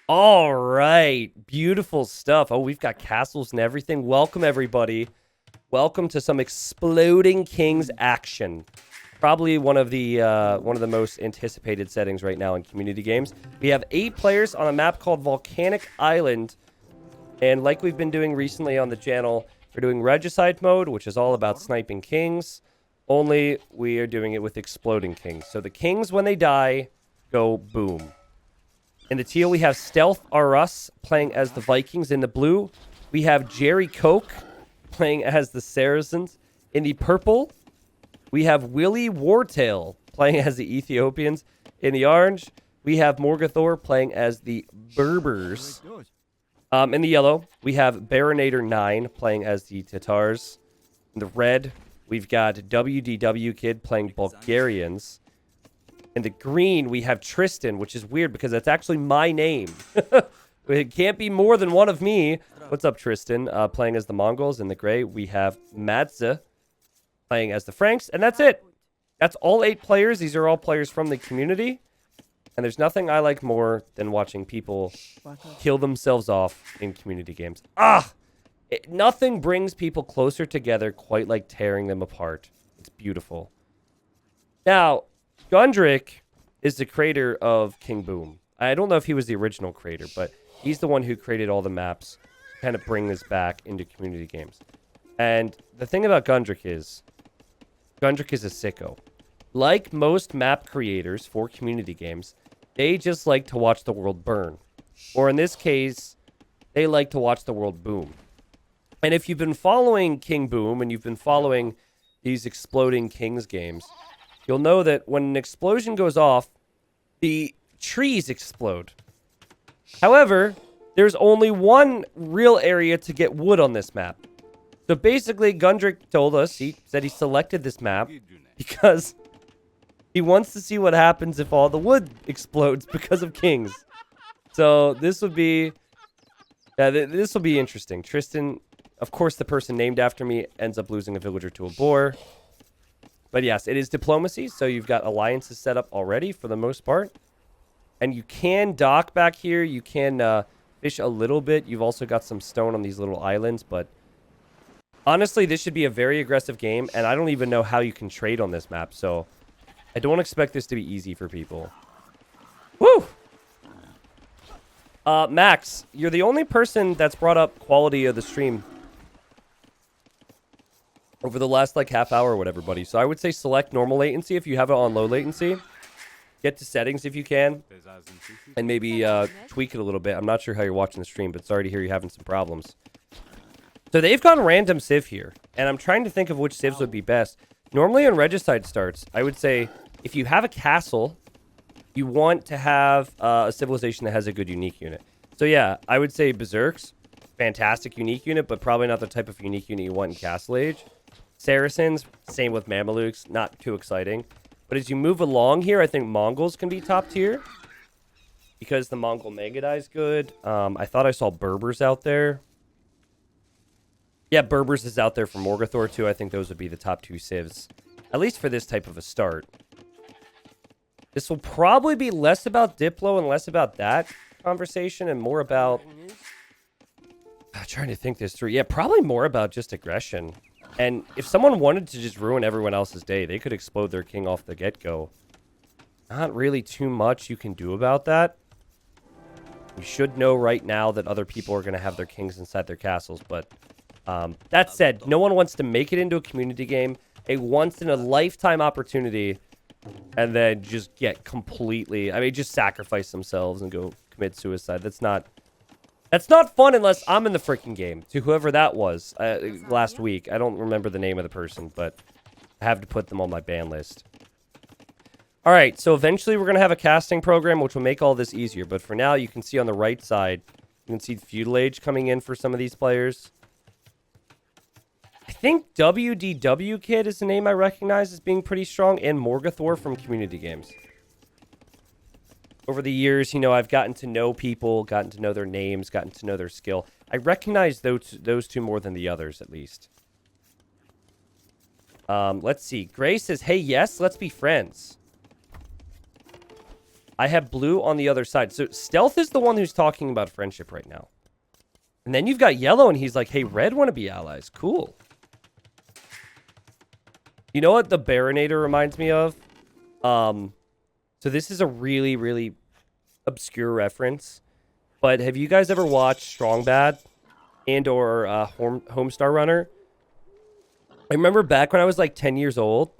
All right. Beautiful stuff. Oh, we've got castles and everything. Welcome, everybody. Welcome to some Exploding Kings action. Probably one of the most anticipated settings right now in community games. We have 8 players on a map called Volcanic Island. And like we've been doing recently on the channel, we're doing Regicide mode, which is all about sniping kings. Only we are doing it with exploding kings. So the kings, when they die, go boom. In the teal, we have Stealth R Us playing as the Vikings. In the blue, we have Jerry Coke playing as the Saracens. In the purple, we have Willie Wartail playing as the Ethiopians. In the orange, we have Morgathor playing as the Berbers. In the yellow, we have Baronator 9 playing as the Tatars. In the red, we've got WDW Kid playing Bulgarians. In the green, we have Tristan, which is weird because that's actually my name. It can't be more than one of me. What's up, Tristan? Playing as the Mongols. In the gray, we have Madze playing as the Franks. And that's it. That's all 8 players. These are all players from the community. And there's nothing I like more than watching people kill themselves off in community games. Nothing brings people closer together quite like tearing them apart. It's beautiful. Now, Gundrick is the creator of King Boom. I don't know if he was the original creator, but he's the one who created all the maps to kind of bring this back into community games. And the thing about Gundrick is a sicko. Like most map creators for community games, they just like to watch the world burn. Or in this case, they like to watch the world boom. And if you've been following King Boom and you've been following these Exploding Kings games, you'll know that when an explosion goes off, the trees explode. However, there's only one real area to get wood on this map. So basically, Gundrick told us, he said he selected this map because he wants to see what happens if all the wood explodes because of kings. So this will be interesting. Tristan, of course, the person named after me, ends up losing a villager to a boar. But yes, it is diplomacy, so you've got alliances set up already for the most part. And you can dock back here. You can fish a little bit. You've also got some stone on these little islands. But honestly, this should be a very aggressive game. And I don't even know how you can trade on this map. So I don't expect this to be easy for people. Woo! Max, you're the only person that's brought up quality of the stream over the last like half hour or whatever, buddy. So I would say select normal latency if you have it on low latency. Get to settings if you can. And maybe tweak it a little bit. I'm not sure how you're watching the stream, but sorry to hear you're having some problems. So they've gone random civ here. And I'm trying to think of which civs would be best. Normally on Regicide starts, I would say if you have a castle, you want to have a civilization that has a good unique unit. So yeah, I would say Berserks, fantastic unique unit, but probably not the type of unique unit you want in Castle Age. Saracens, same with Mamelukes, not too exciting. But as you move along here, I think Mongols can be top tier because the Mongol Magadai is good. I thought I saw Berbers out there. Yeah, Berbers is out there for Morgathor too. I think those would be the top 2 civs, at least for this type of a start. This will probably be less about Diplo and less about that conversation and more about... I'm trying to think this through. Yeah, probably more about just aggression. And if someone wanted to just ruin everyone else's day, they could explode their king off the get-go. Not really too much you can do about that. You should know right now that other people are going to have their kings inside their castles. But that said, no one wants to make it into a community game. A once-in-a-lifetime opportunity. And then just get completely... I mean, just sacrifice themselves and go commit suicide. That's not fun unless I'm in the freaking game. To whoever that was last week. I don't remember the name of the person, but I have to put them on my ban list. All right, so eventually we're going to have a casting program, which will make all this easier. But for now, you can see on the right side, you can see Feudal Age coming in for some of these players. I think WDW Kid is the name I recognize as being pretty strong, and Morgathor from community games. Over the years, you know, I've gotten to know people, gotten to know their names, gotten to know their skill. I recognize those 2 more than the others, at least. Let's see. Gray says, hey, yes, let's be friends. I have blue on the other side. So Stealth is the one who's talking about friendship right now. And then you've got yellow, and he's like, hey, red want to be allies. Cool. You know what the Baronator reminds me of? So this is a really, really obscure reference. But have you guys ever watched Strong Bad and or Homestar Runner? I remember back when I was like 10 years old,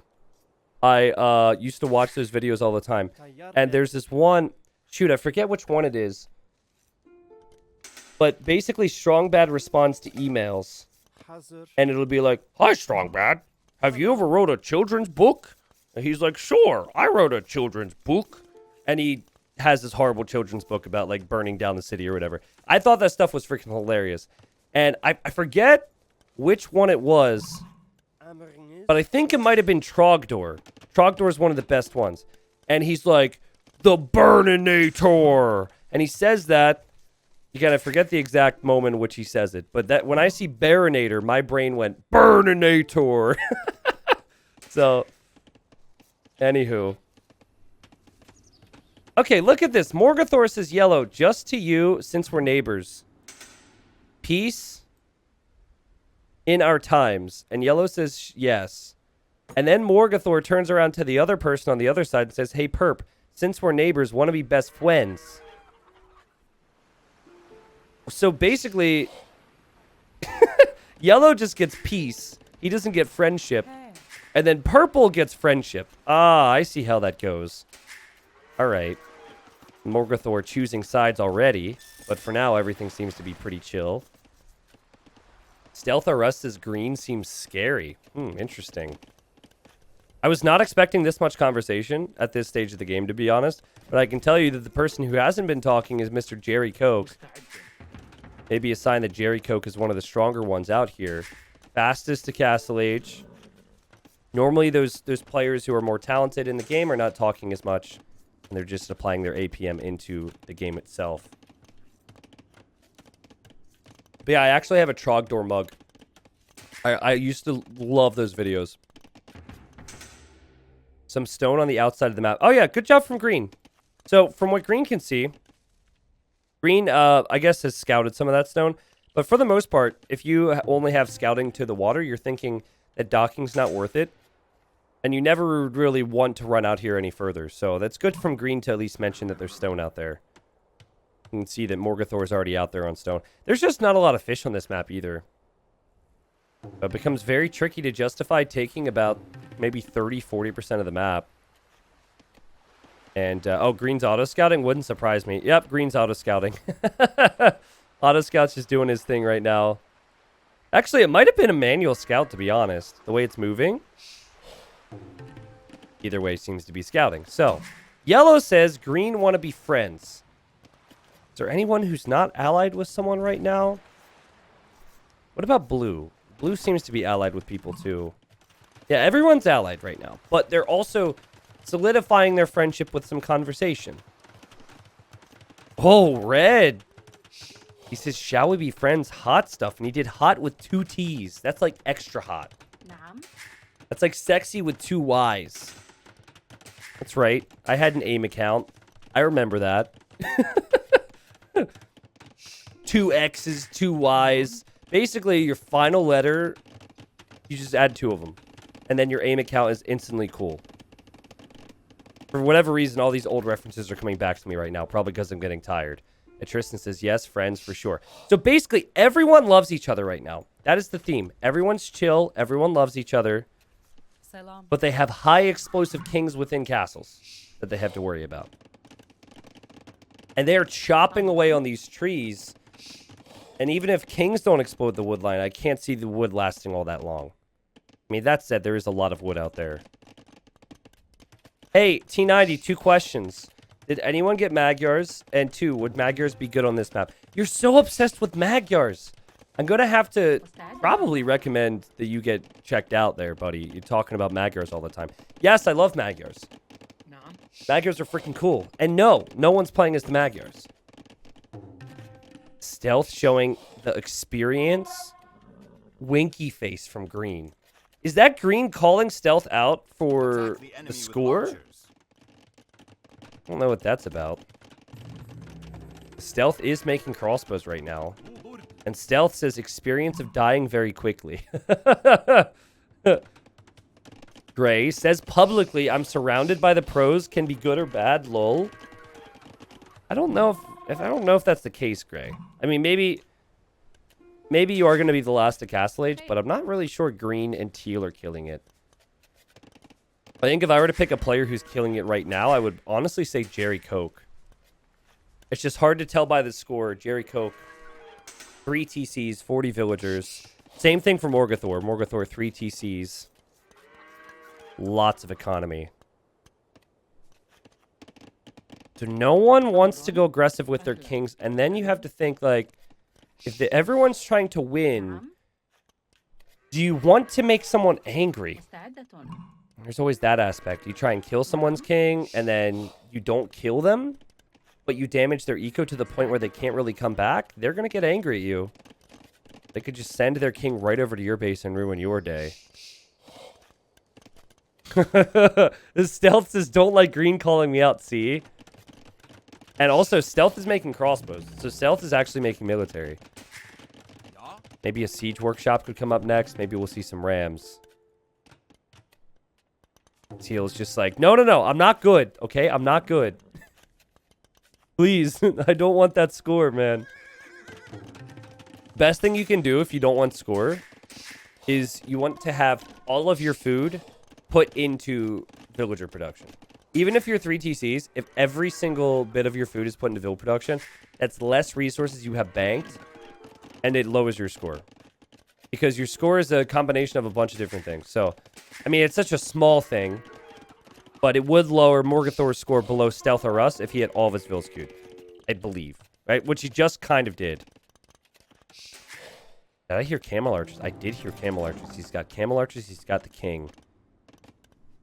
I used to watch those videos all the time. And there's this one, shoot, I forget which one it is. But basically, Strong Bad responds to emails. And it'll be like, hi, Strong Bad. Have you ever wrote a children's book? And he's like, sure, I wrote a children's book. And he has this horrible children's book about like burning down the city or whatever. I thought that stuff was freaking hilarious. And I forget which one it was. But I think it might have been Trogdor. Trogdor is one of the best ones. And he's like, the Burninator. And he says that. You gotta forget the exact moment in which he says it. But that when I see Baronator, my brain went, Burninator. So, anywho. Okay, look at this. Morgathor says yellow, just to you since we're neighbors. Peace in our times. And yellow says yes. And then Morgathor turns around to the other person on the other side and says, hey, perp, since we're neighbors, want to be best friends. So basically, yellow just gets peace. He doesn't get friendship. And then purple gets friendship. Ah, I see how that goes. All right. Morgathor choosing sides already. But for now, everything seems to be pretty chill. Stealth Arrest as green seems scary. Interesting. I was not expecting this much conversation at this stage of the game, to be honest. But I can tell you that the person who hasn't been talking is Mr. Jerry Coke. Maybe a sign that Jerry Coke is one of the stronger ones out here. Fastest to Castle Age. Normally, those players who are more talented in the game are not talking as much. And they're just applying their APM into the game itself. But yeah, I actually have a Trogdor mug. I used to love those videos. Some stone on the outside of the map. Oh yeah, good job from Green. So, from what Green can see... Green, I guess, has scouted some of that stone. But for the most part, if you only have scouting to the water, you're thinking that docking's not worth it. And you never really want to run out here any further. So that's good from Green to at least mention that there's stone out there. You can see that Morgathor is already out there on stone. There's just not a lot of fish on this map either. It becomes very tricky to justify taking about maybe 30-40% of the map. And, oh, Green's auto-scouting wouldn't surprise me. Yep, Green's auto-scouting. Auto-scout's just doing his thing right now. Actually, it might have been a manual scout, to be honest. The way it's moving. Either way seems to be scouting. So, yellow says green want to be friends. Is there anyone who's not allied with someone right now? What about blue? Blue seems to be allied with people, too. Yeah, everyone's allied right now. But they're also... solidifying their friendship with some conversation. Oh, red. He says, shall we be friends? Hot stuff. And he did hot with 2 T's. That's like extra hot. That's like sexy with 2 Y's. That's right. I had an AIM account. I remember that. 2 X's, 2 Y's. Basically, your final letter, you just add 2 of them. And then your AIM account is instantly cool. For whatever reason, all these old references are coming back to me right now, probably because I'm getting tired. And Tristan says, yes, friends, for sure. So basically, everyone loves each other right now. That is the theme. Everyone's chill. Everyone loves each other. But they have high explosive kings within castles that they have to worry about. And they're chopping away on these trees. And even if kings don't explode the wood line, I can't see the wood lasting all that long. I mean, that said, there is a lot of wood out there. Hey, T90, 2 questions. Did anyone get Magyars? And 2, would Magyars be good on this map? You're so obsessed with Magyars. I'm going to have to probably recommend that you get checked out there, buddy. You're talking about Magyars all the time. Yes, I love Magyars. No. Magyars are freaking cool. And no one's playing as the Magyars. Stealth showing the experience. Winky face from Green. Is that Green calling Stealth out for the score? I don't know what that's about. Stealth is making crossbows right now. And Stealth says experience of dying very quickly. Gray says publicly, I'm surrounded by the pros, can be good or bad, lol. I don't know if that's the case, Gray. I mean, maybe you are going to be the last of Castle Age, but I'm not really sure green and teal are killing it. I think if I were to pick a player who's killing it right now, I would honestly say Jerry Coke. It's just hard to tell by the score. Jerry Coke, 3 TCs, 40 villagers. Same thing for Morgathor. Morgathor, 3 TCs. Lots of economy. So no one wants to go aggressive with their kings. And then you have to think, like, if everyone's trying to win, do you want to make someone angry? There's always that aspect. You try and kill someone's king, and then you don't kill them, but you damage their eco to the point where they can't really come back. They're going to get angry at you. They could just send their king right over to your base and ruin your day. The Stealth says, don't like green calling me out, see? And also, Stealth is making crossbows. So Stealth is actually making military. Maybe a siege workshop could come up next. Maybe we'll see some rams. Teal's just like, no, I'm not good, okay? I'm not good. Please, I don't want that score, man. Best thing you can do if you don't want score is you want to have all of your food put into villager production. Even if you're 3 TCs, if every single bit of your food is put into villager production, that's less resources you have banked, and it lowers your score. Because your score is a combination of a bunch of different things. So, I mean, it's such a small thing, but it would lower Morgathor's score below Stealth or Rust if he had all of his vills queued. I believe. Right? Which he just kind of did. Did I hear camel archers? I did hear camel archers. He's got camel archers. He's got the king.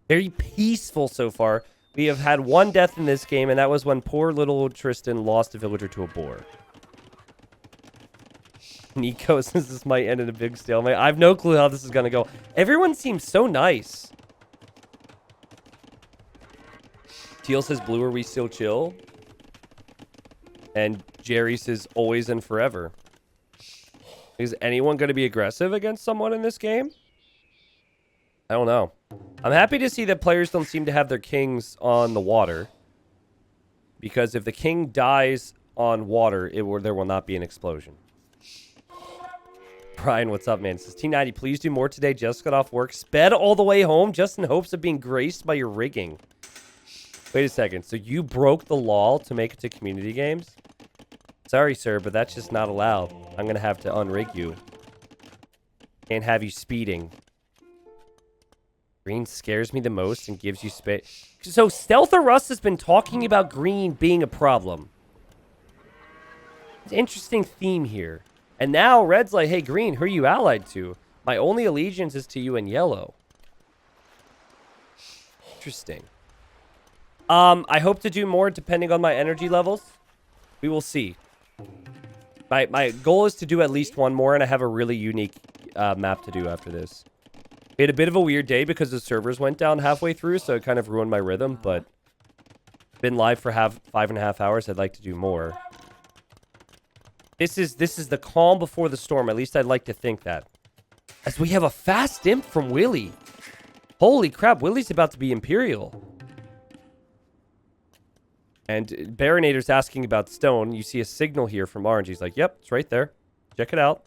Very peaceful so far. We have had 1 death in this game, and that was when poor little Tristan lost a villager to a boar. Nico says this might end in a big stalemate. I have no clue how this is going to go. Everyone seems so nice. Teal says, blue, are we still chill? And Jerry says, always and forever. Is anyone going to be aggressive against someone in this game? I don't know. I'm happy to see that players don't seem to have their kings on the water. Because if the king dies on water, there will not be an explosion. Brian, what's up, man? It says, T90, please do more today. Just got off work. Sped all the way home just in hopes of being graced by your rigging. Wait a second. So you broke the law to make it to community games? Sorry, sir, but that's just not allowed. I'm going to have to unrig you. Can't have you speeding. Green scares me the most and gives you space. So Stealth or Rust has been talking about green being a problem. It's an interesting theme here. And now Red's like, hey, green, who are you allied to? My only allegiance is to you in yellow. Interesting. I hope to do more depending on my energy levels. We will see. My goal is to do at least 1 more, and I have a really unique map to do after this. We had a bit of a weird day because the servers went down halfway through, so it kind of ruined my rhythm, but been live for 5.5 hours. I'd like to do more. This is the calm before the storm. At least I'd like to think that. As we have a fast imp from Willy. Holy crap, Willy's about to be Imperial. And Baronator's asking about stone. You see a signal here from Orange. He's like, yep, it's right there. Check it out.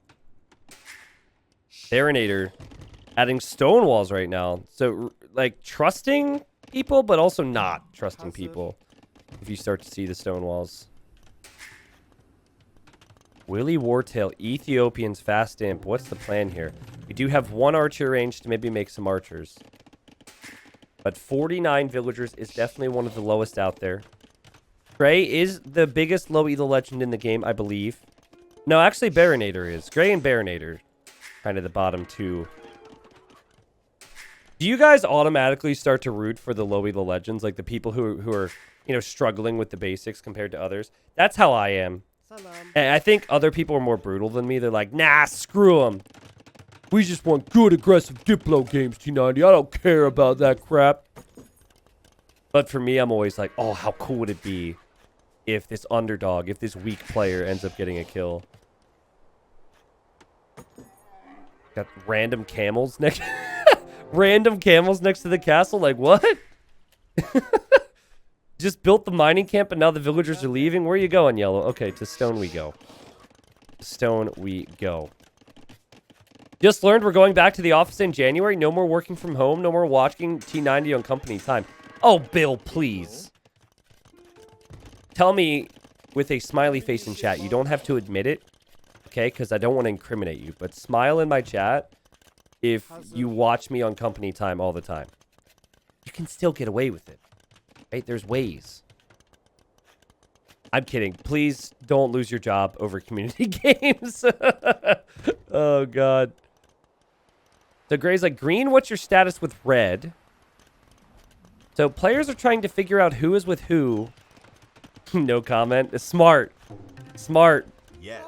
Baronator adding stone walls right now. So, like, trusting people, but also not trusting people. If you start to see the stone walls. Willy Wartail, Ethiopian's fast imp. What's the plan here? We do have 1 archer range to maybe make some archers. But 49 villagers is definitely one of the lowest out there. Gray is the biggest low elo legend in the game, I believe. No, actually Baronator is. Gray and Baronator. Kind of the bottom 2. Do you guys automatically start to root for the low elo legends? Like the people who are, you know, struggling with the basics compared to others? That's how I am. And I think other people are more brutal than me. They're like, nah, screw them. We just want good, aggressive Diplo games, T90. I don't care about that crap. But for me, I'm always like, oh, how cool would it be if this underdog, if this weak player ends up getting a kill? Got random camels next... random camels next to the castle? Like, what? Just built the mining camp and now the villagers are leaving? Where are you going, Yellow? Okay, to stone we go. Stone we go. Just learned we're going back to the office in January. No more working from home. No more watching T90 on company time. Oh, Bill, please. Tell me with a smiley face in chat. You don't have to admit it, okay? Because I don't want to incriminate you. But smile in my chat if you watch me on company time all the time. You can still get away with it, right? There's ways. I'm kidding. Please don't lose your job over community games. Oh, God. So Gray's like, green, what's your status with red? So players are trying to figure out who is with who. No comment. Smart. Smart. Yes.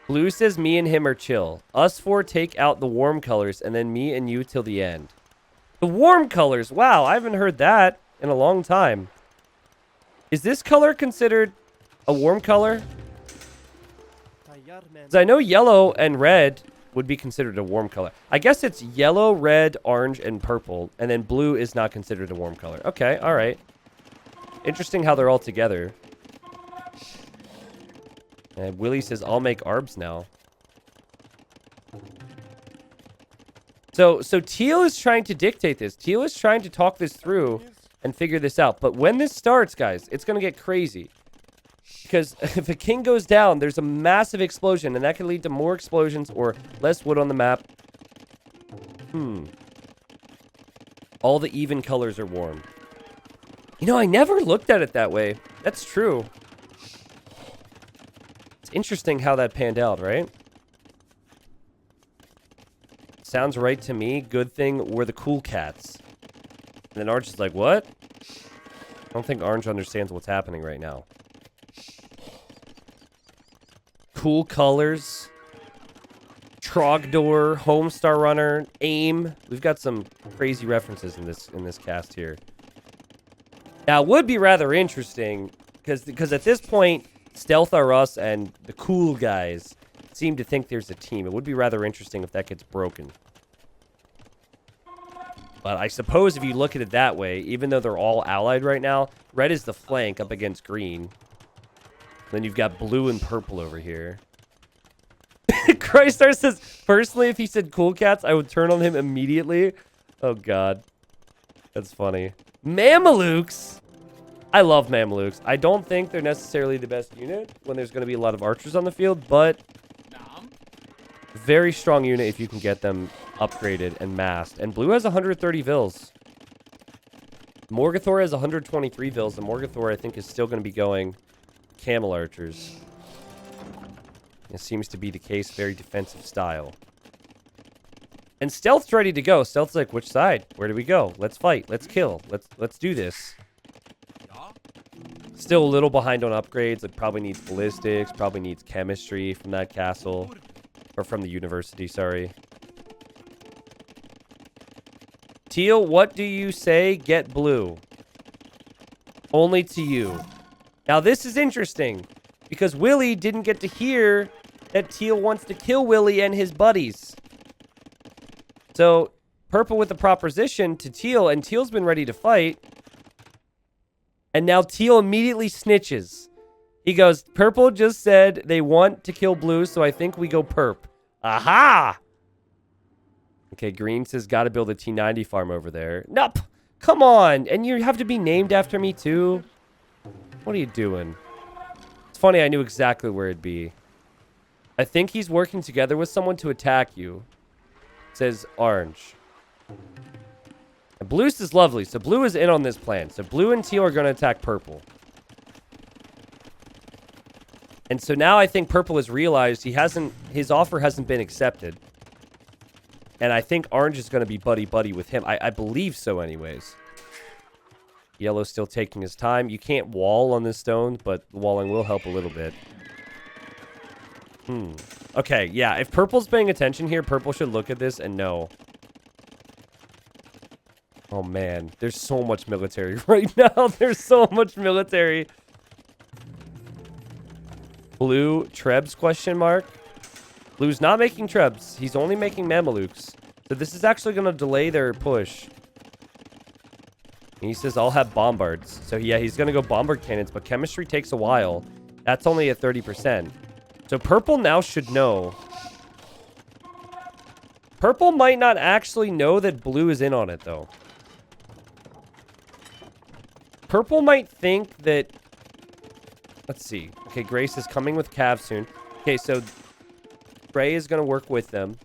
Blue says me and him are chill. Us four take out the warm colors and then me and you till the end. The warm colors. Wow, I haven't heard that in a long time. Is this color considered a warm color? Because I know yellow and red would be considered a warm color. I guess it's yellow, red, orange, and purple. And then blue is not considered a warm color. Okay, all right. Interesting how they're all together. And Willie says, I'll make arbs now. So Teal is trying to dictate this. Teal is trying to talk this through and figure this out. But when this starts, guys, it's going to get crazy. Because if a king goes down, there's a massive explosion. And that can lead to more explosions or less wood on the map. All the even colors are warm. You know, I never looked at it that way. That's true. It's interesting how that panned out, right? Sounds right to me. Good thing we're the cool cats. And then Orange is like, what? I don't think Orange understands what's happening right now. Cool colors. Trogdor, Homestar Runner, AIM. We've got some crazy references in this cast here. Now, it would be rather interesting because at this point, Stealth are us and the cool guys seem to think there's a team. It would be rather interesting if that gets broken. But I suppose if you look at it that way, even though they're all allied right now, red is the flank up against green. Then you've got blue and purple over here. Christar says, personally, if he said cool cats, I would turn on him immediately. Oh, God. That's funny. Mamelukes? I love Mamelukes. I don't think they're necessarily the best unit when there's going to be a lot of archers on the field, but very strong unit if you can get them upgraded and massed. And blue has 130 vills. Morgathor has 123 vills, and Morgathor, I think, is still going to be going camel archers. It seems to be the case. Very defensive style. And Stealth's ready to go. Stealth's like, which side? Where do we go? Let's fight. Let's kill. Let's do this. Still a little behind on upgrades. It probably needs ballistics. Probably needs chemistry from that castle. Or from the university, sorry. Teal, what do you say? Get blue. Only to you. Now, this is interesting. Because Willie didn't get to hear that Teal wants to kill Willie and his buddies. So, purple with the proposition to Teal, and Teal's been ready to fight. And now Teal immediately snitches. He goes, purple just said they want to kill blue, so I think we go perp. Aha! Okay, green says, gotta build a T90 farm over there. Nope! Come on! And you have to be named after me, too? What are you doing? It's funny, I knew exactly where it'd be. I think he's working together with someone to attack you. Says orange. And blue is lovely, so blue is in on this plan. So blue and teal are going to attack purple. And so now I think purple has realized his offer hasn't been accepted. And I think orange is going to be buddy-buddy with him. I believe so anyways. Yellow's still taking his time. You can't wall on this stone, but walling will help a little bit. Okay, yeah. If purple's paying attention here, purple should look at this and know. Oh, man. There's so much military right now. There's so much military. Blue Trebs question mark. Blue's not making Trebs. He's only making Mamelukes. So this is actually going to delay their push. And he says, I'll have bombards. So yeah, he's going to go bombard cannons, but chemistry takes a while. That's only at 30%. So purple now should know. Purple might not actually know that blue is in on it, though. Purple might think that... Let's see. Okay, Grace is coming with Cav soon. Okay, so Gray is going to work with them.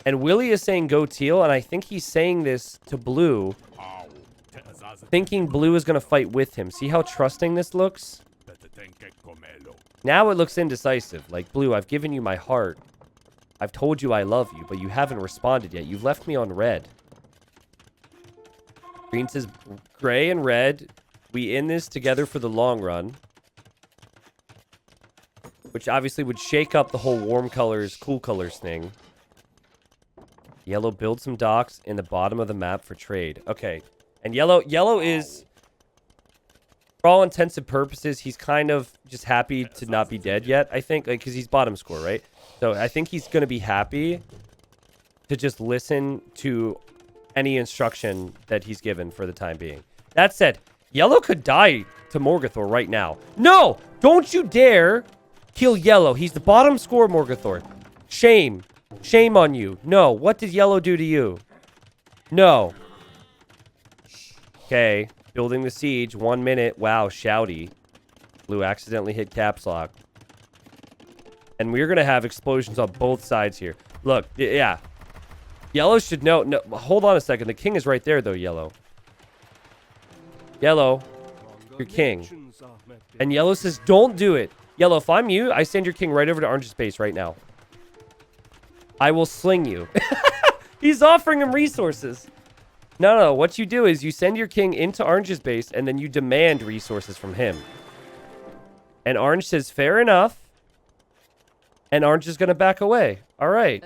And Willie is saying go teal, and I think he's saying this to blue, thinking blue is going to fight with him. See how trusting this looks? Now it looks indecisive. Like, blue, I've given you my heart. I've told you I love you, but you haven't responded yet. You've left me on red. Green says, gray and red, we in this together for the long run. Which obviously would shake up the whole warm colors, cool colors thing. Yellow, build some docks in the bottom of the map for trade. Okay. And yellow is, for all intents and purposes, he's kind of just happy to not be dead yet, I think. Like, because he's bottom score, right? So I think he's going to be happy to just listen to any instruction that he's given for the time being. That said, yellow could die to Morgothor right now. No! Don't you dare kill yellow. He's the bottom score, Morgothor. Shame. Shame on you. No. What did yellow do to you? No. Okay. Building the siege. 1 minute. Wow. Shouty. Blue accidentally hit caps lock. And we're going to have explosions on both sides here. Look. Yeah. Yellow should know. No. Hold on a second. The king is right there, though, yellow. Yellow. Your king. And yellow says, don't do it. Yellow, if I'm you, I send your king right over to orange's base right now. I will sling you. He's offering him resources. No. What you do is you send your king into orange's base, and then you demand resources from him. And orange says, fair enough. And orange is going to back away. All right.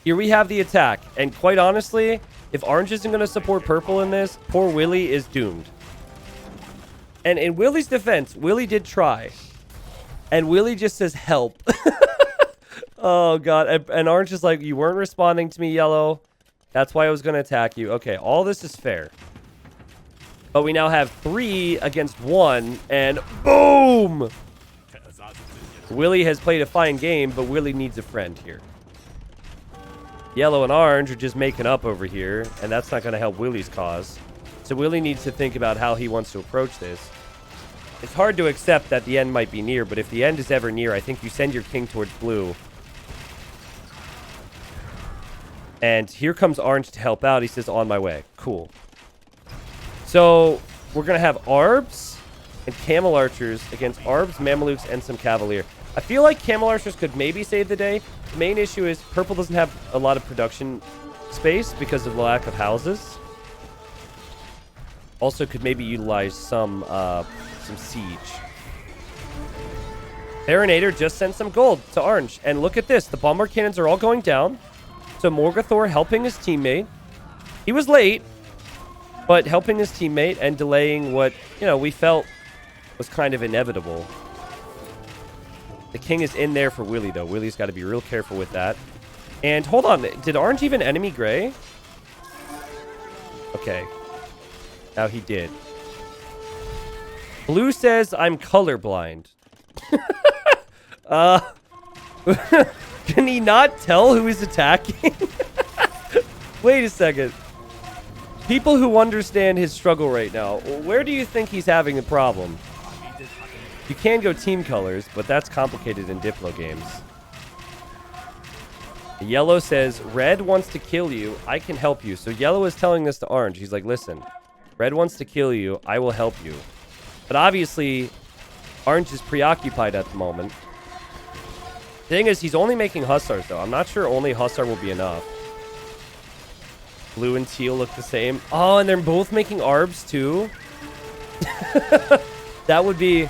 Here we have the attack. And quite honestly, if orange isn't going to support purple in this, poor Willie is doomed. And in Willie's defense, Willie did try. And Willie just says, help. Oh, God. And orange is like, you weren't responding to me, yellow. That's why I was going to attack you. Okay, all this is fair. But we now have 3 against 1. And boom! Willie has played a fine game, but Willie needs a friend here. Yellow and orange are just making up over here. And that's not going to help Willie's cause. So Willie needs to think about how he wants to approach this. It's hard to accept that the end might be near, but if the end is ever near, I think you send your king towards blue. And here comes orange to help out. He says, on my way. Cool. So we're going to have Arbs and Camel Archers against Arbs, Mamelukes, and some Cavalier. I feel like Camel Archers could maybe save the day. The main issue is purple doesn't have a lot of production space because of the lack of houses. Also could maybe utilize some siege. Baronator just sent some gold to orange. And look at this. The bombard cannons are all going down. So Morgothor helping his teammate. He was late, but helping his teammate and delaying what, we felt was kind of inevitable. The king is in there for Willie, though. Willie's got to be real careful with that. And hold on. Did orange even enemy gray? Okay. Now he did. Blue says, I'm colorblind. Can he not tell who he's attacking? Wait a second. People who understand his struggle right now, where do you think he's having a problem? You can go team colors, but that's complicated in Diplo games. Yellow says, red wants to kill you. I can help you. So yellow is telling this to orange. He's like, listen, red wants to kill you. I will help you. But obviously, orange is preoccupied at the moment. The thing is, he's only making Hussars, though. I'm not sure only Hussar will be enough. Blue and teal look the same. Oh, and they're both making Arbs, too? That would be...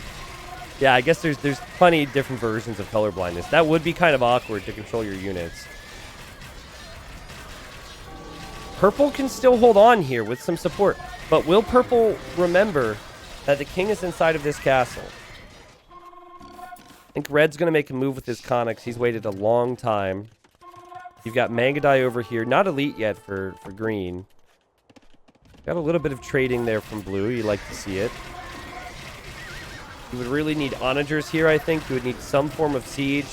Yeah, I guess there's plenty of different versions of colorblindness. That would be kind of awkward to control your units. Purple can still hold on here with some support. But will Purple remember that the king is inside of this castle? I think Red's going to make a move with his Conics. He's waited a long time. You've got Mangadai over here. Not elite yet for green. Got a little bit of trading there from blue. You like to see it. You would really need onagers here, I think. You would need some form of siege.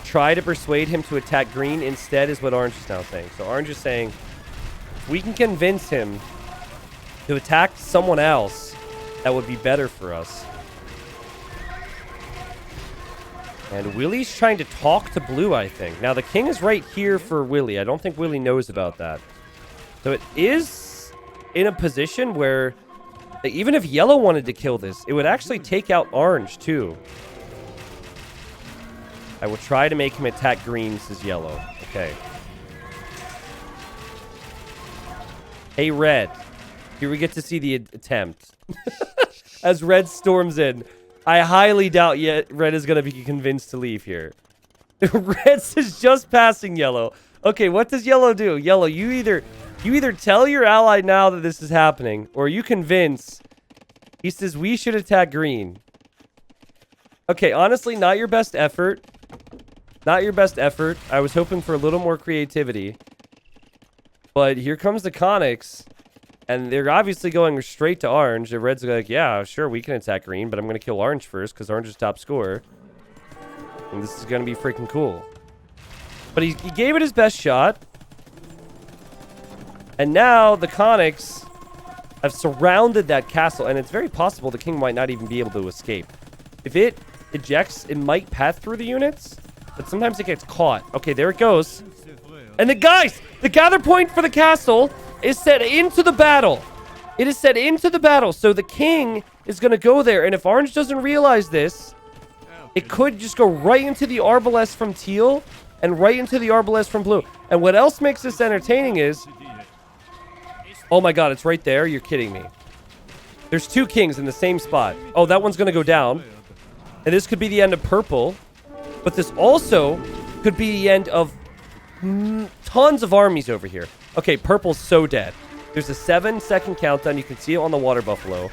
Try to persuade him to attack green instead is what orange is now saying. So orange is saying, if we can convince him to attack someone else, that would be better for us. And Willie's trying to talk to blue, I think. Now, the king is right here for Willie. I don't think Willie knows about that. So it is in a position where even if yellow wanted to kill this, it would actually take out orange, too. I will try to make him attack green, says yellow. Okay. Hey, red. Here we get to see the attempt. As red storms in. I highly doubt yet red is going to be convinced to leave here. Red is just passing yellow. Okay, what does yellow do? Yellow, you either tell your ally now that this is happening, or you convince. He says we should attack green. Okay, honestly, not your best effort. Not your best effort. I was hoping for a little more creativity. But here comes the Conics. And they're obviously going straight to orange. The red's like, yeah, sure, we can attack green, but I'm going to kill orange first because orange is top scorer. And this is going to be freaking cool. But he gave it his best shot. And now the Conics have surrounded that castle. And it's very possible the king might not even be able to escape. If it ejects, it might path through the units. But sometimes it gets caught. Okay, there it goes. And the gather point for the castle is set into the battle. It is set into the battle. So the king is going to go there. And if orange doesn't realize this, it could just go right into the arbalest from teal and right into the arbalest from blue. And what else makes this entertaining is... Oh my god, it's right there. You're kidding me. There's two kings in the same spot. Oh, that one's going to go down. And this could be the end of purple. But this also could be the end of tons of armies over here. Okay, purple's so dead. There's a 7-second countdown. You can see it on the water buffalo.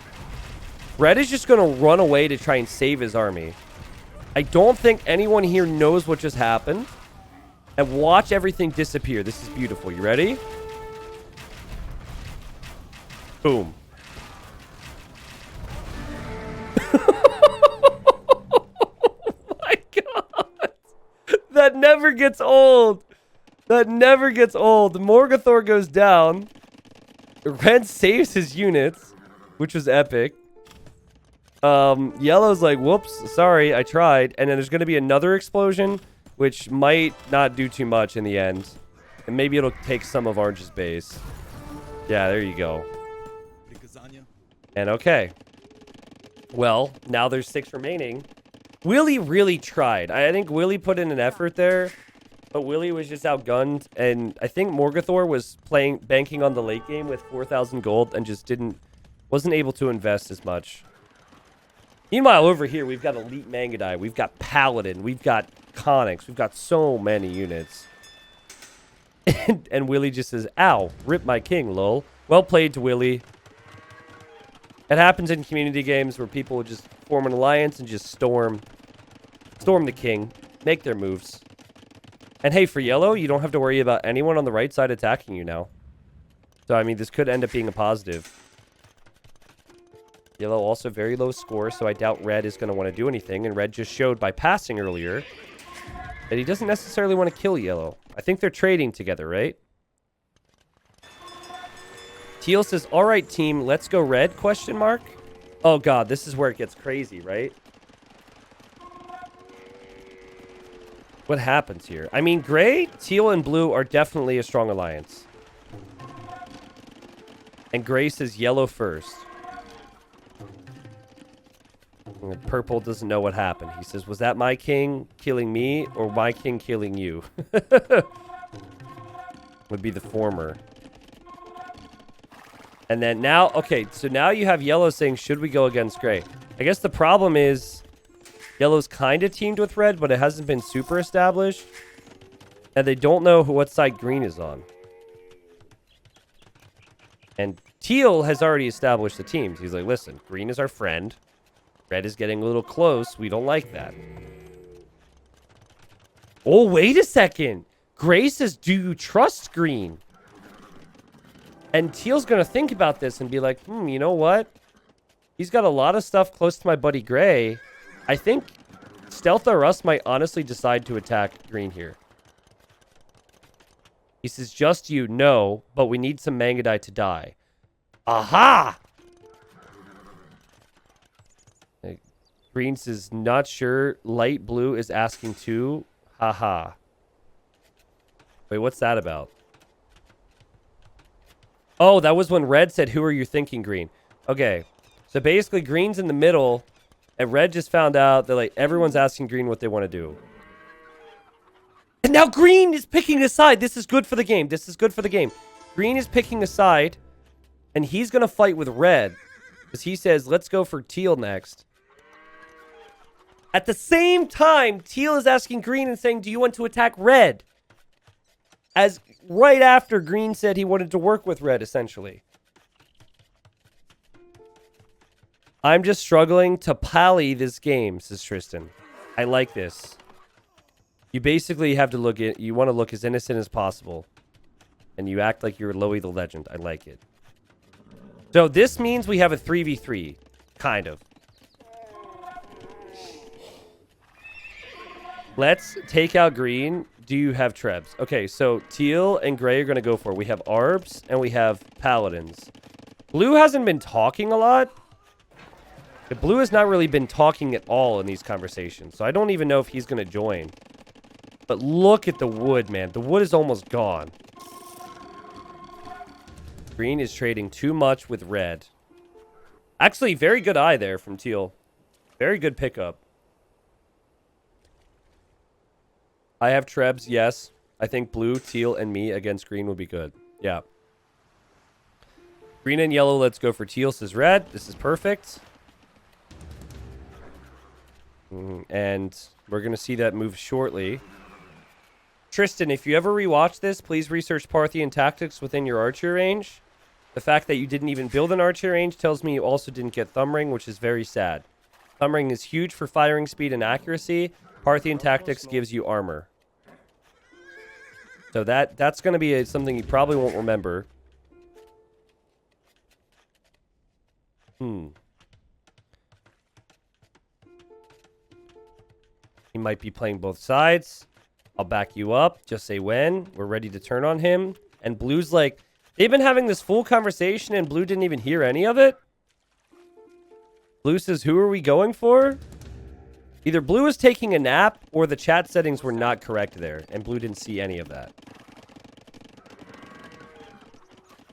Red is just going to run away to try and save his army. I don't think anyone here knows what just happened. And watch everything disappear. This is beautiful. You ready? Boom. My god. That never gets old. That never gets old. Morgothor goes down. Red saves his units, which was epic. Yellow's like, whoops, sorry, I tried. And then there's going to be another explosion, which might not do too much in the end. And maybe it'll take some of orange's base. Yeah, there you go. And okay. Well, now there's 6 remaining. Willie really tried. I think Willie put in an effort there. But Willie was just outgunned, and I think Morgothor was banking on the late game with 4,000 gold and just wasn't able to invest as much. Meanwhile, over here, we've got Elite Mangadai, we've got Paladin, we've got Conics, we've got so many units. And Willie just says, ow, rip my king, lol. Well played to Willie. It happens in community games where people will just form an alliance and just storm the king, make their moves. And hey, for yellow, you don't have to worry about anyone on the right side attacking you now. So, I mean, this could end up being a positive. Yellow also very low score, so I doubt red is going to want to do anything. And red just showed by passing earlier that he doesn't necessarily want to kill yellow. I think they're trading together, right? Teal says, all right, team, let's go red, question mark. Oh, God, this is where it gets crazy, right? What happens here? I mean, gray, teal, and blue are definitely a strong alliance. And gray says yellow first. And purple doesn't know what happened. He says, was that my king killing me or my king killing you? Would be the former. And then now, okay, so now you have yellow saying, should we go against gray? I guess the problem is yellow's kind of teamed with red, but it hasn't been super established. And they don't know what side green is on. And teal has already established the teams. He's like, listen, green is our friend. Red is getting a little close. We don't like that. Oh, wait a second. Gray says, do you trust green? And teal's going to think about this and be like, you know what? He's got a lot of stuff close to my buddy Gray. I think Stealth or Us might honestly decide to attack green here. He says, just you, no, but we need some Mangadite to die. Aha! Green says, not sure. Light blue is asking too. Haha. Wait, what's that about? Oh, that was when red said, who are you thinking, green? Okay. So basically, green's in the middle, and red just found out that like everyone's asking green what they want to do. And now green is picking a side. This is good for the game. This is good for the game. Green is picking a side, and he's going to fight with red. Because he says, let's go for teal next. At the same time, teal is asking green and saying, do you want to attack red? As right after green said he wanted to work with red, essentially. I'm just struggling to pally this game, says Tristan. I like this. You basically have to you want to look as innocent as possible. And you act like you're Loey the Legend. I like it. So this means we have a 3v3. Kind of. Let's take out green. Do you have trebs? Okay, so teal and gray are going to go for it. We have arbs and we have paladins. Blue hasn't been talking a lot. Blue has not really been talking at all in these conversations. So I don't even know if he's going to join. But look at the wood, man. The wood is almost gone. Green is trading too much with red. Actually, very good eye there from teal. Very good pickup. I have trebs, yes. I think blue, teal, and me against green would be good. Yeah. Green and yellow, let's go for teal, says red. This is perfect. And we're going to see that move shortly. Tristan, if you ever rewatch this, please research Parthian tactics within your archer range. The fact that you didn't even build an archer range tells me you also didn't get thumb ring, which is very sad. Thumb ring is huge for firing speed and accuracy. Parthian tactics gives you armor. So that's going to be something you probably won't remember. He might be playing both sides. I'll back you up. Just say when. We're ready to turn on him. And Blue's like, they've been having this full conversation and Blue didn't even hear any of it. Blue says, who are we going for? Either Blue is taking a nap or the chat settings were not correct there. And Blue didn't see any of that.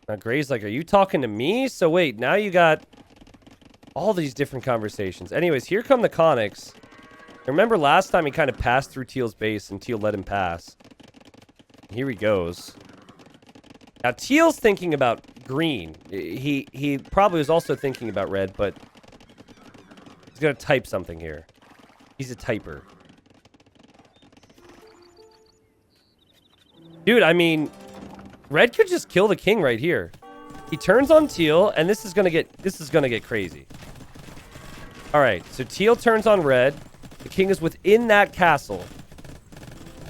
Now Gray's like, are you talking to me? So wait, now you got all these different conversations. Anyways, here come the Conics. Remember last time he kind of passed through Teal's base and Teal let him pass. Here he goes. Now Teal's thinking about green. He probably was also thinking about red, but he's going to type something here. He's a typer. Dude, I mean, red could just kill the king right here. He turns on Teal, and this is gonna get crazy. All right, so Teal turns on red. The king is within that castle.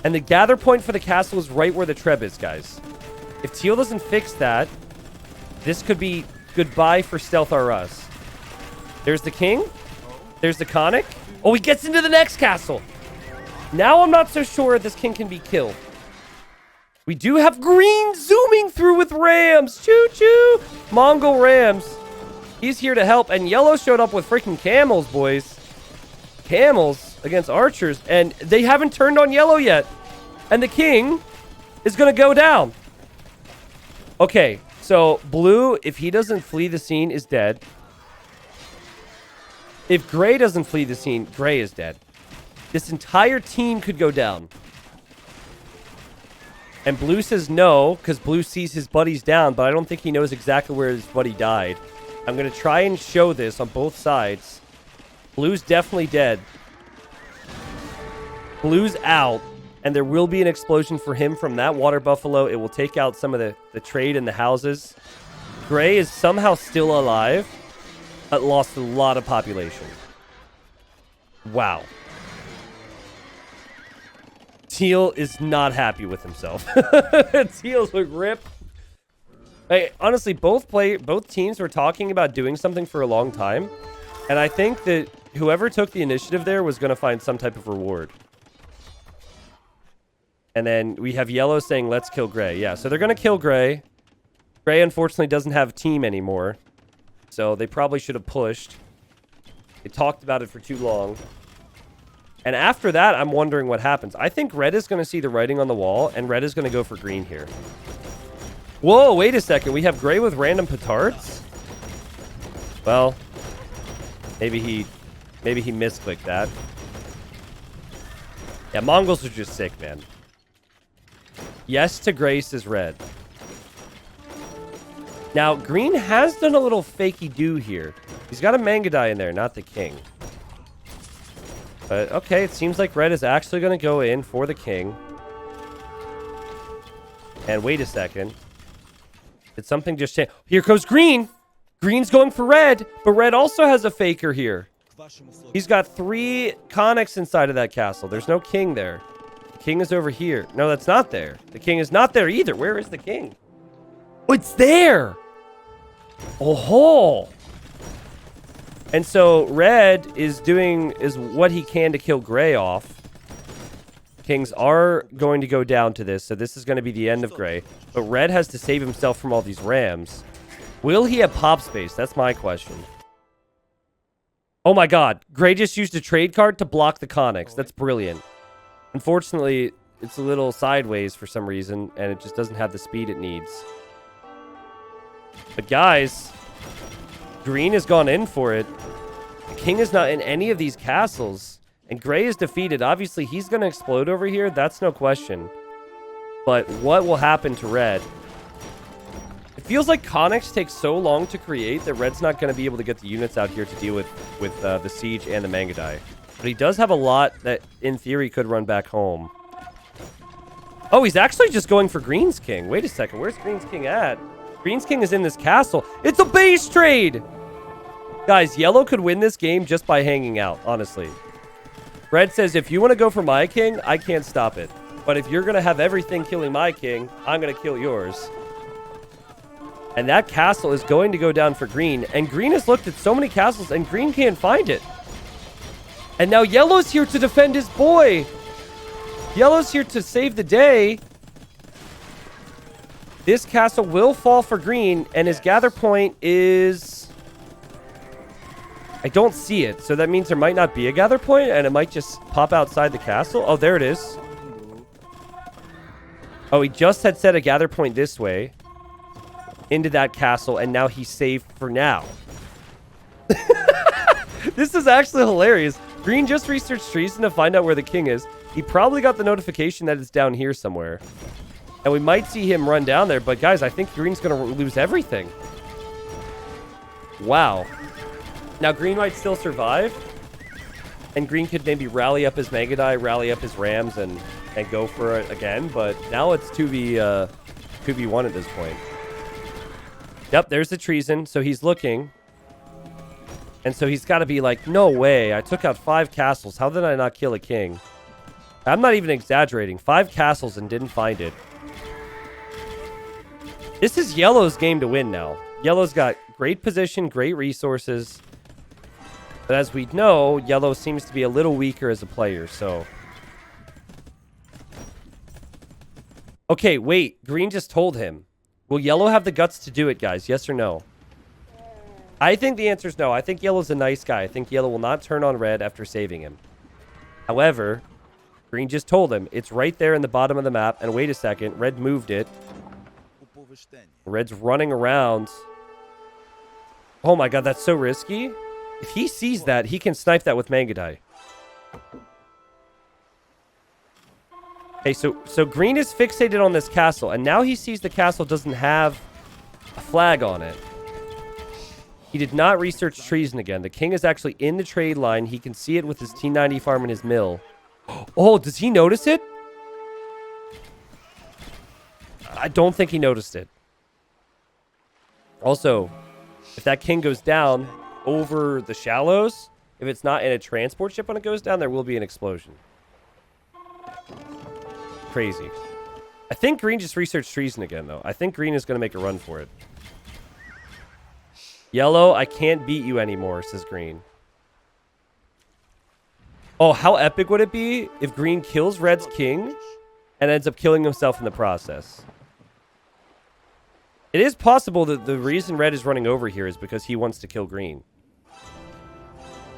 And the gather point for the castle is right where the treb is, guys. If Teal doesn't fix that, this could be goodbye for Stealth R Us. There's the king. There's the Conic. Oh, he gets into the next castle. Now I'm not so sure this king can be killed. We do have green zooming through with rams. Choo-choo. Mongol rams. He's here to help. And yellow showed up with freaking camels, boys. Camels against archers. And they haven't turned on yellow yet. And the king is going to go down. Okay, so blue, if he doesn't flee the scene, is dead. If gray doesn't flee the scene, gray is dead. This entire team could go down. And blue says no, because blue sees his buddies down, but I don't think he knows exactly where his buddy died. I'm going to try and show this on both sides. Blue's definitely dead. Blue's out, and there will be an explosion for him from that water buffalo. It will take out some of the trade in the houses. Gray is somehow still alive, but lost a lot of population. Wow. Teal is not happy with himself. Teal's like, rip. Hey, honestly, both teams were talking about doing something for a long time. And I think that whoever took the initiative there was going to find some type of reward. And then we have yellow saying, let's kill gray. Yeah, so they're going to kill gray. Gray, unfortunately, doesn't have a team anymore. So they probably should have pushed. They talked about it for too long. And after that, I'm wondering what happens. I think red is going to see the writing on the wall, and red is going to go for green here. Whoa, wait a second. We have gray with random petards? Well, maybe he misclicked that. Yeah, Mongols are just sick, man. Yes to gray says red. Now, green has done a little fakey-do here. He's got a Mangudai in there, not the king. But, okay, it seems like red is actually going to go in for the king. And wait a second. Did something just change? Here goes green. Green's going for red, but red also has a faker here. He's got 3 conics inside of that castle. There's no king there. The king is over here. No, that's not there. The king is not there either. Where is the king? Oh, it's there. Oh. And so red is what he can to kill gray off. Kings are going to go down to this, so this is going to be the end of gray. But red has to save himself from all these rams. Will he have pop space? That's my question. Oh my god. Gray just used a trade card to block the conics. That's brilliant. Unfortunately, it's a little sideways for some reason, and it just doesn't have the speed it needs. But guys, green has gone in for it. The king is not in any of these castles. And gray is defeated. Obviously, he's going to explode over here. That's no question. But what will happen to red? It feels like conics take so long to create that red's not going to be able to get the units out here to deal with the siege and the Mangudai. But he does have a lot that, in theory, could run back home. Oh, he's actually just going for green's king. Wait a second. Where's green's king at? Green's king is in this castle. It's a base trade! Guys, yellow could win this game just by hanging out, honestly. Red says, if you want to go for my king, I can't stop it. But if you're going to have everything killing my king, I'm going to kill yours. And that castle is going to go down for green. And green has looked at so many castles, and green can't find it. And now yellow's here to defend his boy. Yellow's here to save the day. This castle will fall for green, and his gather point is... I don't see it, so that means there might not be a gather point, and it might just pop outside the castle. Oh, there it is. Oh, he just had set a gather point this way into that castle, and now he's saved for now. This is actually hilarious. Green just researched treason to find out where the king is. He probably got the notification that it's down here somewhere. And we might see him run down there, but guys, I think green's going to lose everything. Wow. Now, green might still survive, and green could maybe rally up his Mangudai, rally up his rams, and go for it again, but now it's 2v1 at this point. Yep, there's the treason, so he's looking, and so he's got to be like, no way, I took out 5 castles, how did I not kill a king? I'm not even exaggerating, 5 castles and didn't find it. This is yellow's game to win now. Yellow's got great position, great resources. But as we know, yellow seems to be a little weaker as a player, so... Okay, wait. Green just told him. Will yellow have the guts to do it, guys? Yes or no? I think the answer is no. I think yellow's a nice guy. I think yellow will not turn on red after saving him. However, green just told him. It's right there in the bottom of the map. And wait a second. Red moved it. Red's running around. Oh my god, that's so risky. If he sees that, he can snipe that with Mangudai. Okay, so green is fixated on this castle, and now he sees the castle doesn't have a flag on it. He did not research treason again. The king is actually in the trade line. He can see it with his T90 farm and his mill. Oh, does he notice it? I don't think he noticed it. Also, if that king goes down over the shallows, if it's not in a transport ship when it goes down, there will be an explosion. Crazy. I think green just researched treason again, though. I think green is going to make a run for it. Yellow, I can't beat you anymore, says green. Oh, how epic would it be if green kills red's king and ends up killing himself in the process? It is possible that the reason red is running over here is because he wants to kill green.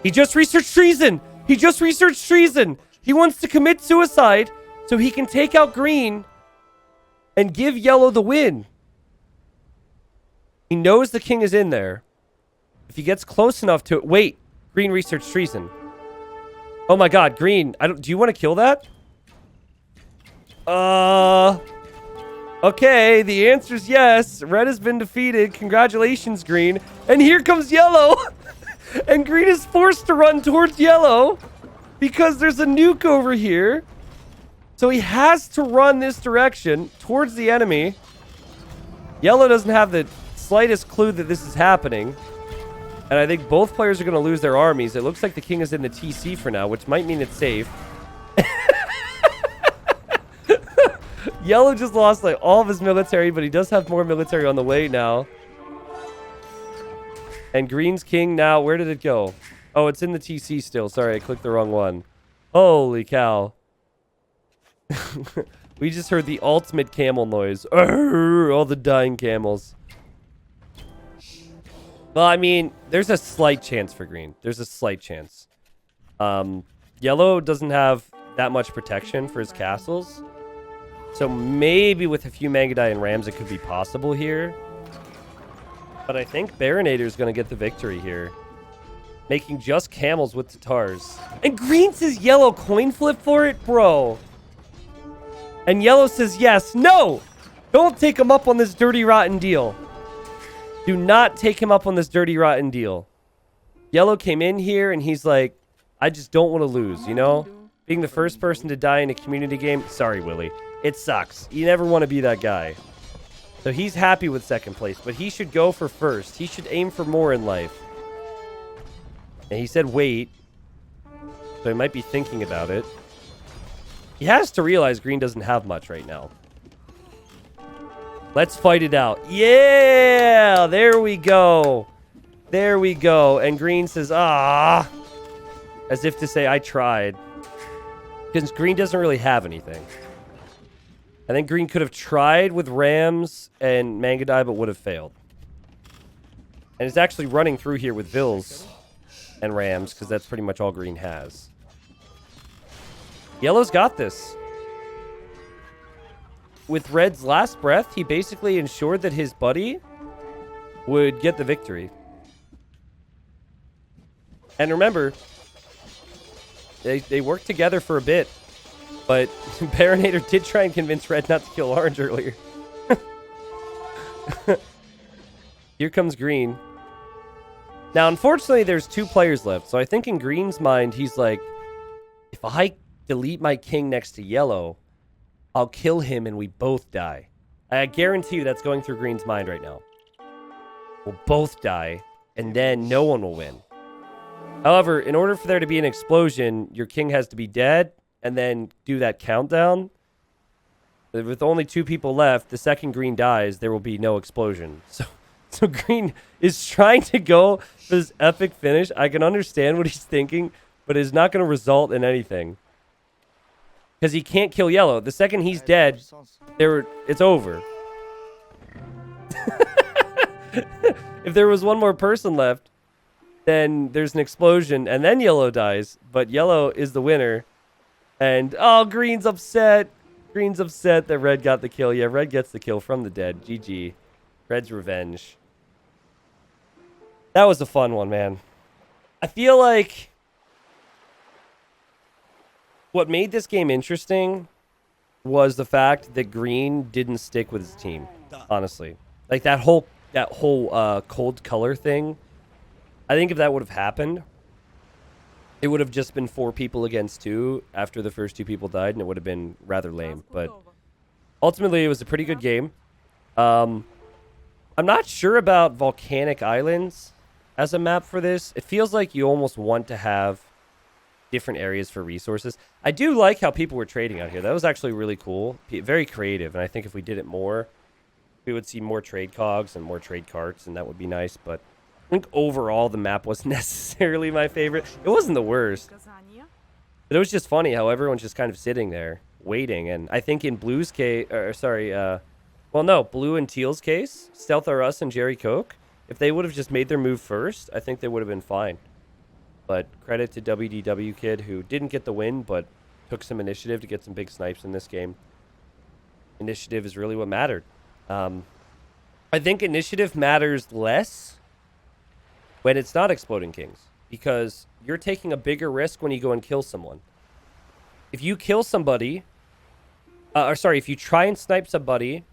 He just researched treason! He just researched treason! He wants to commit suicide so he can take out green and give yellow the win. He knows the king is in there. If he gets close enough to it... Wait, green researched treason. Oh my god, green. Do you want to kill that? Okay, the answer's yes. Red has been defeated. Congratulations, green. And here comes yellow. And green is forced to run towards yellow because there's a nuke over here. So he has to run this direction towards the enemy. Yellow doesn't have the slightest clue that this is happening. And I think both players are going to lose their armies. It looks like the king is in the TC for now, which might mean it's safe. Yellow just lost like all of his military, but he does have more military on the way now. And green's king now, where did it go? Oh, it's in the TC still. Sorry, I clicked the wrong one. Holy cow. We just heard the ultimate camel noise. Arrgh, all the dying camels. Well, I mean, there's a slight chance for green. There's a slight chance. Yellow doesn't have that much protection for his castles. So maybe with a few Mangudai and Rams, it could be possible here. But I think Baronator is going to get the victory here. Making just camels with Tatars. And green says yellow coin flip for it? Bro. And yellow says yes. No! Don't take him up on this dirty, rotten deal. Do not take him up on this dirty, rotten deal. Yellow came in here and he's like, I just don't want to lose, you know? Being the first person to die in a community game. Sorry, Willie. It sucks. You never want to be that guy. So he's happy with second place, but he should go for first. He should aim for more in life. And he said wait. So he might be thinking about it. He has to realize green doesn't have much right now. Let's fight it out. Yeah! There we go. There we go. And green says, ah. As if to say, I tried. Because green doesn't really have anything. I think green could have tried with Rams and Mangudai, but would have failed. And it's actually running through here with Vills and Rams, because that's pretty much all green has. Yellow's got this. With red's last breath, he basically ensured that his buddy would get the victory. And remember, they worked together for a bit. But Baronator did try and convince red not to kill orange earlier. Here comes green. Now, unfortunately, there's 2 players left. So I think in green's mind, he's like, if I delete my king next to yellow, I'll kill him and we both die. I guarantee you that's going through green's mind right now. We'll both die, and then no one will win. However, in order for there to be an explosion, your king has to be dead, and then do that countdown. With only 2 people left, the second green dies, there will be no explosion. So green is trying to go for this epic finish. I can understand what he's thinking, but it's not going to result in anything. Because he can't kill yellow. The second he's dead, it's over. If there was one more person left, then there's an explosion, and then yellow dies. But yellow is the winner. And, oh, green's upset. Green's upset that red got the kill. Yeah, red gets the kill from the dead. GG. Red's revenge. That was a fun one, man. I feel like what made this game interesting was the fact that green didn't stick with his team, honestly. Like, that whole cold color thing, I think if that would have happened, it would have just been 4 people against 2 after the first 2 people died, and it would have been rather lame. But ultimately, it was a pretty good game. I'm not sure about Volcanic Islands as a map for this. It feels like you almost want to have different areas for resources. I do like how people were trading out here. That was actually really cool. Very creative. And I think if we did it more, we would see more trade cogs and more trade carts, and that would be nice. But I think overall the map wasn't necessarily my favorite. It wasn't the worst. But it was just funny how everyone's just kind of sitting there waiting. And I think in Blue's case, well, no, Blue and Teal's case, Stealth R Us and Jerry Coke, if they would have just made their move first, I think they would have been fine. But credit to WDW Kid, who didn't get the win, but took some initiative to get some big snipes in this game. Initiative is really what mattered. I think initiative matters less when it's not Exploding Kings, because you're taking a bigger risk when you go and kill someone. If you kill somebody, if you try and snipe somebody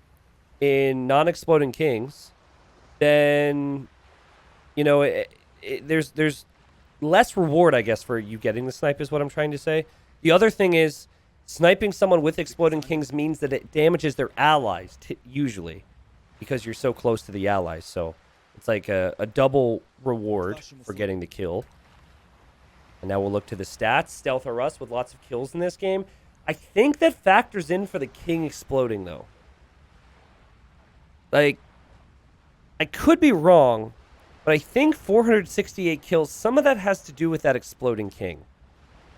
in non-Exploding Kings, then, you know, there's less reward, I guess, for you getting the snipe is what I'm trying to say. The other thing is, sniping someone with Exploding Kings means that it damages their allies, usually, because you're so close to the allies. So it's like a double reward for getting the kill. And now we'll look to the stats. Stealth or Us with lots of kills in this game. I think that factors in for the King exploding, though. Like, I could be wrong, but I think 468 kills, some of that has to do with that Exploding King.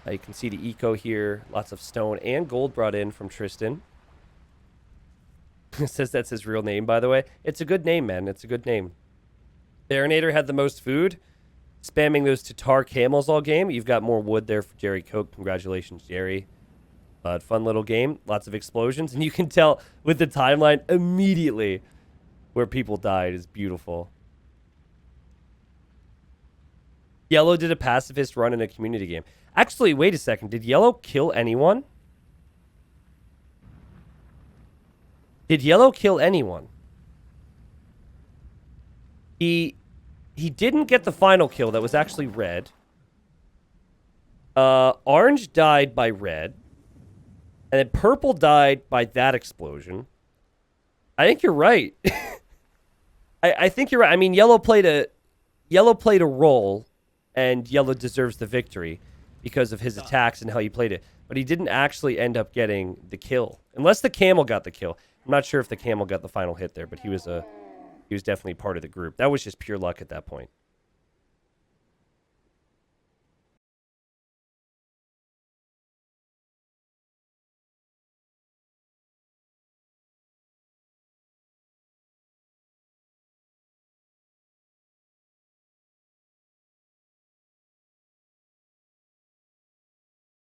You can see the eco here, lots of stone and gold brought in from Tristan. It says that's his real name, by the way. It's a good name, man. It's a good name. Barinator had the most food, spamming those Tatar camels all game. You've got more wood there for Jerry Coke. Congratulations, Jerry. Fun little game. Lots of explosions. And you can tell with the timeline immediately where people died is beautiful. Yellow did a pacifist run in a community game. Actually, wait a second. Did Yellow kill anyone? Did Yellow kill anyone? He didn't get the final kill. That was actually Red. Orange died by Red. And then Purple died by that explosion. I think you're right. I think you're right. I mean, Yellow played a role, and Yellow deserves the victory because of his attacks and how he played it. But he didn't actually end up getting the kill. Unless the camel got the kill. I'm not sure if the camel got the final hit there, but he was definitely part of the group. That was just pure luck at that point.